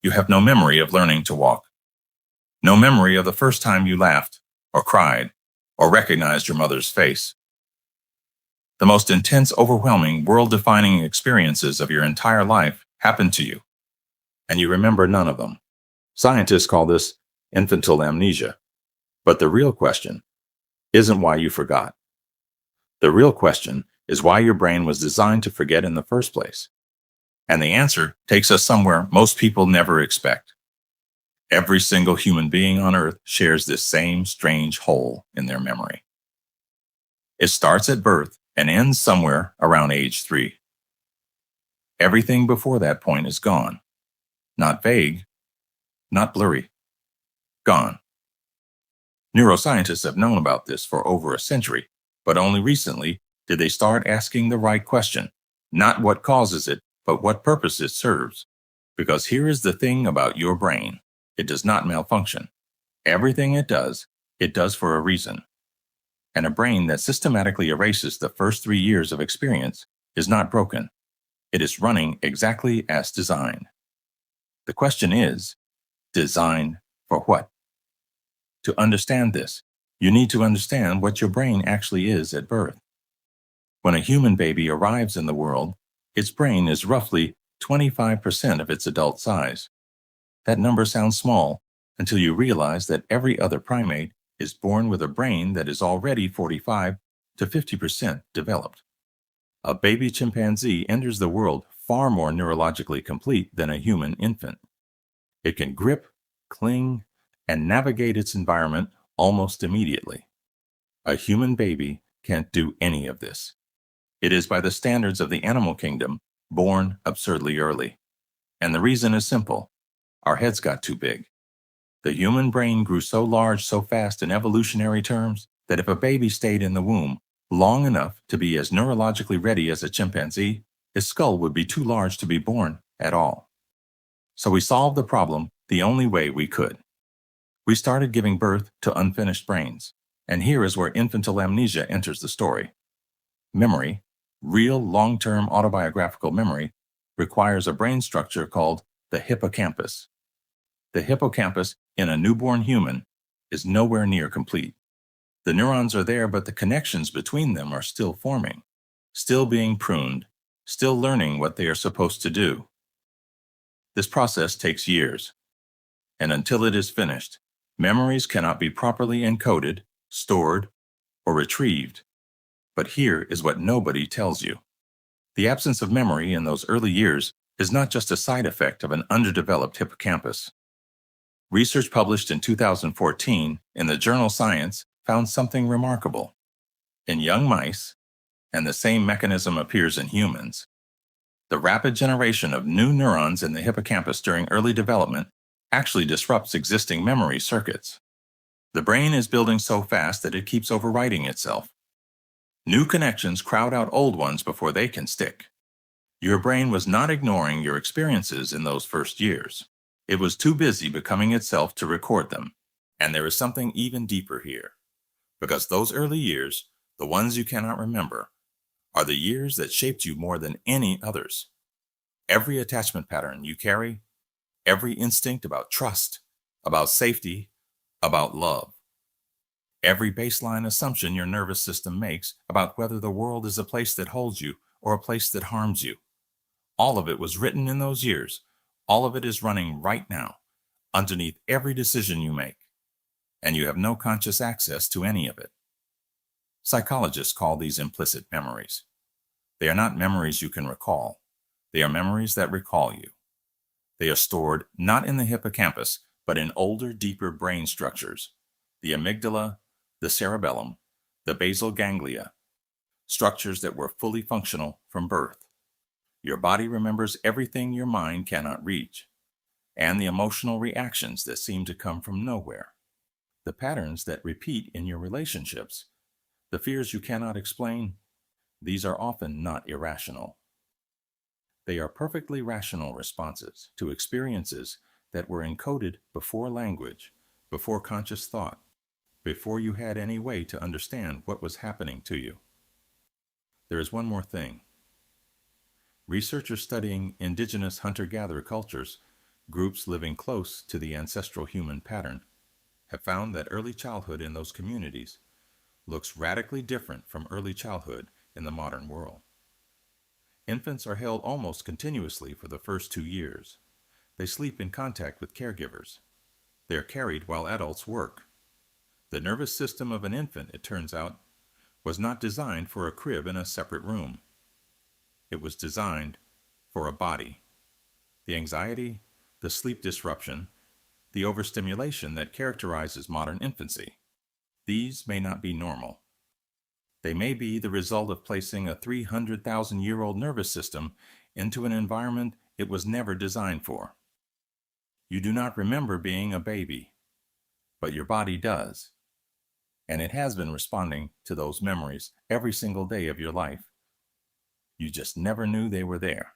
You have no memory of learning to walk. No memory of the first time you laughed, or cried, or recognized your mother's face. The most intense, overwhelming, world-defining experiences of your entire life happened to you, and you remember none of them. Scientists call this infantile amnesia. But the real question isn't why you forgot. The real question is why your brain was designed to forget in the first place. And the answer takes us somewhere most people never expect. Every single human being on Earth shares this same strange hole in their memory. It starts at birth and ends somewhere around age 3. Everything before that point is gone. Not vague, not blurry. Gone. Neuroscientists have known about this for over a century, but only recently did they start asking the right question. Not what causes it, but what purpose it serves. Because here is the thing about your brain. It does not malfunction. Everything it does for a reason. And a brain that systematically erases the first 3 years of experience is not broken. It is running exactly as designed. The question is, designed for what? To understand this, you need to understand what your brain actually is at birth. When a human baby arrives in the world, its brain is roughly 25% of its adult size. That number sounds small until you realize that every other primate is born with a brain that is already 45 to 50% developed. A baby chimpanzee enters the world far more neurologically complete than a human infant. It can grip, cling, and navigate its environment almost immediately. A human baby can't do any of this. It is, by the standards of the animal kingdom, born absurdly early. And the reason is simple. Our heads got too big. The human brain grew so large so fast in evolutionary terms that if a baby stayed in the womb long enough to be as neurologically ready as a chimpanzee, his skull would be too large to be born at all. So we solved the problem the only way we could. We started giving birth to unfinished brains, and here is where infantile amnesia enters the story. Memory, real long-term autobiographical memory, requires a brain structure called the hippocampus. The hippocampus in a newborn human is nowhere near complete. The neurons are there, but the connections between them are still forming, still being pruned, still learning what they are supposed to do. This process takes years, and until it is finished, memories cannot be properly encoded, stored, or retrieved. But here is what nobody tells you. The absence of memory in those early years is not just a side effect of an underdeveloped hippocampus. Research published in 2014 in the journal Science found something remarkable. In young mice, and the same mechanism appears in humans, the rapid generation of new neurons in the hippocampus during early development actually disrupts existing memory circuits. The brain is building so fast that it keeps overwriting itself. New connections crowd out old ones before they can stick. Your brain was not ignoring your experiences in those first years. It was too busy becoming itself to record them. And there is something even deeper here. Because those early years, the ones you cannot remember, are the years that shaped you more than any others. Every attachment pattern you carry, every instinct about trust, about safety, about love. Every baseline assumption your nervous system makes about whether the world is a place that holds you or a place that harms you. All of it was written in those years. All of it is running right now, underneath every decision you make, and you have no conscious access to any of it. Psychologists call these implicit memories. They are not memories you can recall. They are memories that recall you. They are stored not in the hippocampus, but in older, deeper brain structures, the amygdala, the cerebellum, the basal ganglia, structures that were fully functional from birth. Your body remembers everything your mind cannot reach, and the emotional reactions that seem to come from nowhere, the patterns that repeat in your relationships, the fears you cannot explain. These are often not irrational. They are perfectly rational responses to experiences that were encoded before language, before conscious thought, before you had any way to understand what was happening to you. There is one more thing. Researchers studying indigenous hunter-gatherer cultures Groups living close to the ancestral human pattern have found that early childhood in those communities looks radically different from early childhood in the modern world. Infants are held almost continuously for the first 2 years. They sleep in contact with caregivers. They are carried while adults work. The nervous system of an infant, it turns out, was not designed for a crib in a separate room. It was designed for a body. The anxiety, the sleep disruption, the overstimulation that characterizes modern infancy. These may not be normal. They may be the result of placing a 300,000-year-old nervous system into an environment it was never designed for. You do not remember being a baby, but your body does. And it has been responding to those memories every single day of your life. You just never knew they were there.